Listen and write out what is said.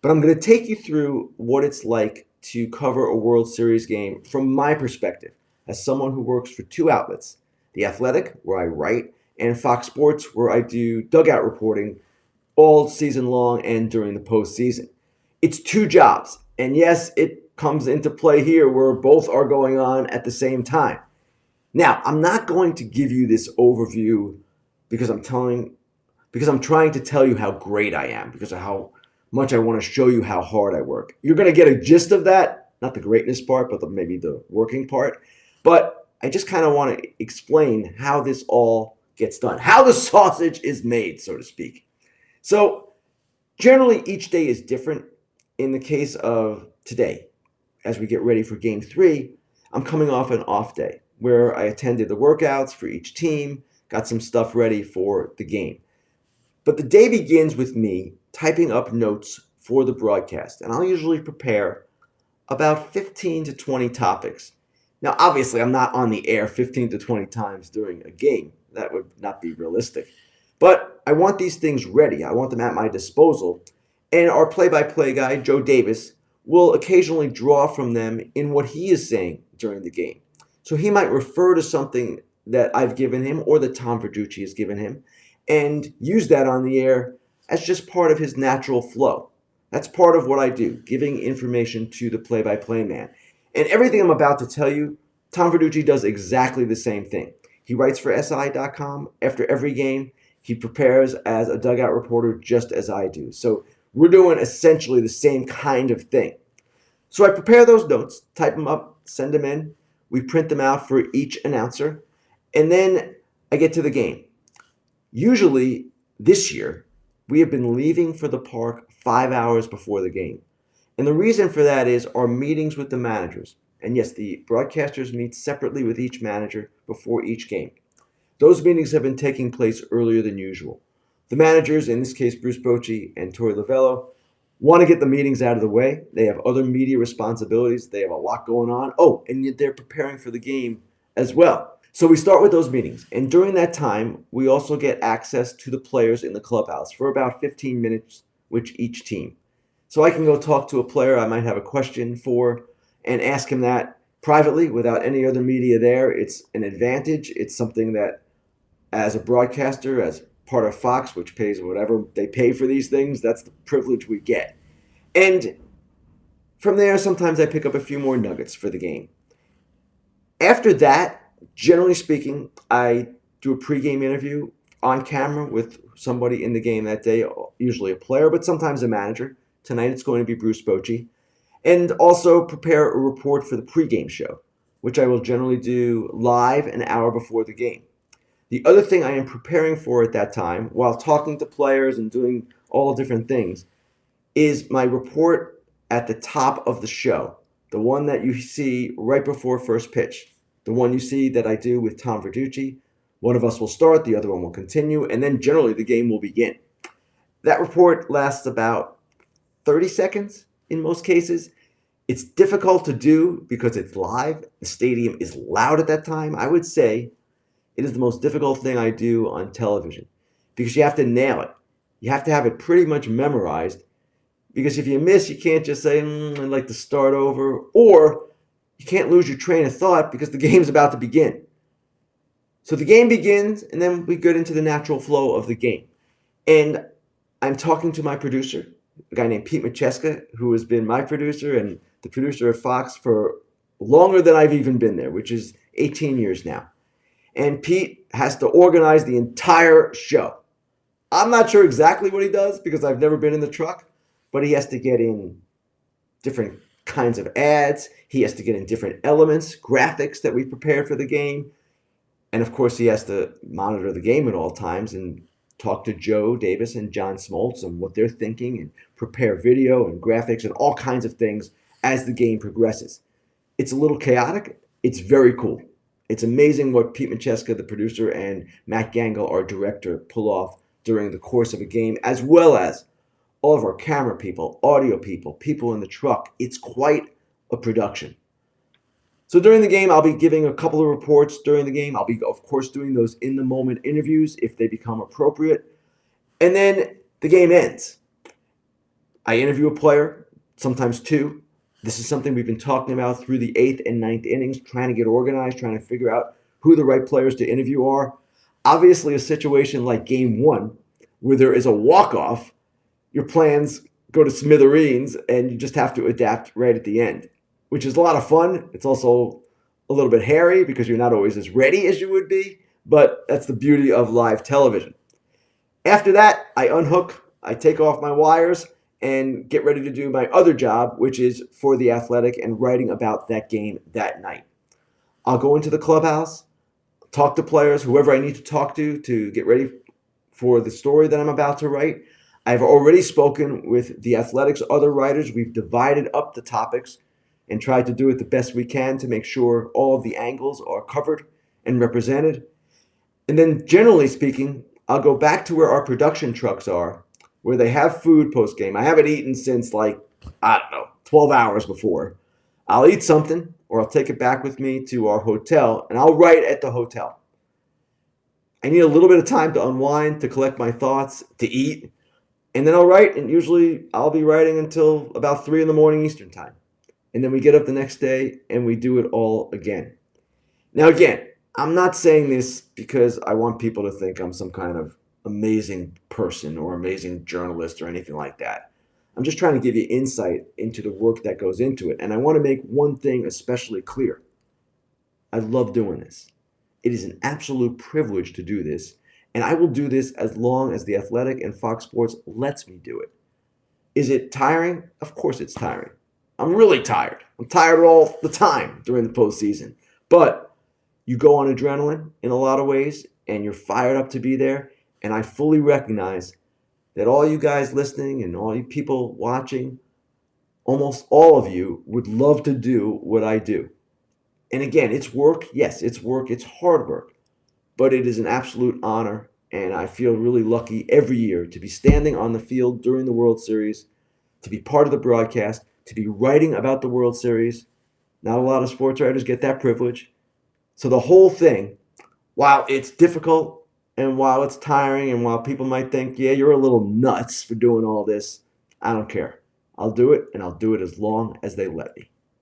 But I'm going to take you through what it's like to cover a World Series game from my perspective as someone who works for two outlets: The Athletic, where I write, and Fox Sports, where I do dugout reporting all season long and during the postseason. It's two jobs. And yes, it comes into play here where both are going on at the same time. Now, I'm not going to give you this overview because I'm trying to tell you how great I am, because of how much I want to show you how hard I work. You're going to get a gist of that, not the greatness part, but maybe the working part. But I just kind of want to explain how this all gets done, how the sausage is made, so to speak. So, generally, each day is different. In the case of today, as we get ready for game three, I'm coming off an off day where I attended the workouts for each team, got some stuff ready for the game. But the day begins with me typing up notes for the broadcast, and I'll usually prepare about 15 to 20 topics. Now, obviously, I'm not on the air 15 to 20 times during a game. That would not be realistic. But I want these things ready. I want them at my disposal. And our play by play guy, Joe Davis, will occasionally draw from them in what he is saying during the game. So he might refer to something that I've given him or that Tom Verducci has given him and use that on the air as just part of his natural flow. That's part of what I do, giving information to the play by play man. And everything I'm about to tell you, Tom Verducci does exactly the same thing. He writes for SI.com after every game. He prepares as a dugout reporter just as I do. So we're doing essentially the same kind of thing. So I prepare those notes, type them up, send them in. We print them out for each announcer. And then I get to the game. Usually this year, we have been leaving for the park 5 hours before the game. And the reason for that is our meetings with the managers. And yes, the broadcasters meet separately with each manager before each game. Those meetings have been taking place earlier than usual. The managers, in this case Bruce Bochy and Torey Lovello, want to get the meetings out of the way. They have other media responsibilities. They have a lot going on. Oh, and yet they're preparing for the game as well. So we start with those meetings. And during that time, we also get access to the players in the clubhouse for about 15 minutes with each team. So I can go talk to a player I might have a question for and ask him that privately without any other media there. It's an advantage. It's something that, as a broadcaster, as part of Fox, which pays whatever they pay for these things, that's the privilege we get. And from there, sometimes I pick up a few more nuggets for the game. After that, generally speaking, I do a pregame interview on camera with somebody in the game that day, usually a player, but sometimes a manager. Tonight it's going to be Bruce Bochy. And also prepare a report for the pregame show, which I will generally do live an hour before the game. The other thing I am preparing for at that time, while talking to players and doing all different things, is my report at the top of the show, the one that you see right before first pitch, the one you see that I do with Tom Verducci. One of us will start, the other one will continue, and then generally the game will begin. That report lasts about 30 seconds in most cases. It's difficult to do because it's live. The stadium is loud at that time. I would say it is the most difficult thing I do on television because you have to nail it. You have to have it pretty much memorized because if you miss, you can't just say, I'd like to start over, or you can't lose your train of thought because the game's about to begin. So the game begins, and then we get into the natural flow of the game. And I'm talking to my producer, a guy named Pete Macheska, who has been my producer and the producer at Fox for longer than I've even been there, which is 18 years now. And Pete has to organize the entire show. I'm not sure exactly what he does because I've never been in the truck, but he has to get in different kinds of ads. He has to get in different elements, graphics that we prepared for the game. And of course, he has to monitor the game at all times and talk to Joe Davis and John Smoltz on what they're thinking and prepare video and graphics and all kinds of things as the game progresses. It's a little chaotic. It's very cool. It's amazing what Pete Macheska, the producer, and Matt Gangle, our director, pull off during the course of a game, as well as all of our camera people, audio people, people in the truck. It's quite a production. So during the game, I'll be giving a couple of reports during the game. I'll be, of course, doing those in-the-moment interviews if they become appropriate. And then the game ends. I interview a player, sometimes two. This is something we've been talking about through the eighth and ninth innings, trying to get organized, trying to figure out who the right players to interview are. Obviously, a situation like game one, where there is a walk-off, your plans go to smithereens and you just have to adapt right at the end, which is a lot of fun. It's also a little bit hairy because you're not always as ready as you would be, but that's the beauty of live television. After that, I unhook, I take off my wires, and get ready to do my other job, which is for The Athletic and writing about that game that night. I'll go into the clubhouse, talk to players, whoever I need to talk to get ready for the story that I'm about to write. I've already spoken with The Athletic's other writers. We've divided up the topics and tried to do it the best we can to make sure all of the angles are covered and represented. And then, generally speaking, I'll go back to where our production trucks are, where they have food post game. I haven't eaten since, like, I don't know, 12 hours before. I'll eat something or I'll take it back with me to our hotel and I'll write at the hotel. I need a little bit of time to unwind, to collect my thoughts, to eat, and then I'll write. And usually I'll be writing until about 3 in the morning Eastern time. And then we get up the next day and we do it all again. Now, again, I'm not saying this because I want people to think I'm some kind of amazing person or amazing journalist or anything like that. I'm just trying to give you insight into the work that goes into it. And I want to make one thing especially clear. I love doing this. It is an absolute privilege to do this. And I will do this as long as The Athletic and Fox Sports lets me do it. Is it tiring? Of course it's tiring. I'm really tired. I'm tired all the time during the postseason. But you go on adrenaline in a lot of ways, and you're fired up to be there. And I fully recognize that all you guys listening and all you people watching, almost all of you would love to do what I do. And again, it's work. Yes, it's work. It's hard work. But it is an absolute honor. And I feel really lucky every year to be standing on the field during the World Series, to be part of the broadcast, to be writing about the World Series. Not a lot of sports writers get that privilege. So the whole thing, while it's difficult and while it's tiring and while people might think, yeah, you're a little nuts for doing all this, I don't care. I'll do it, and I'll do it as long as they let me.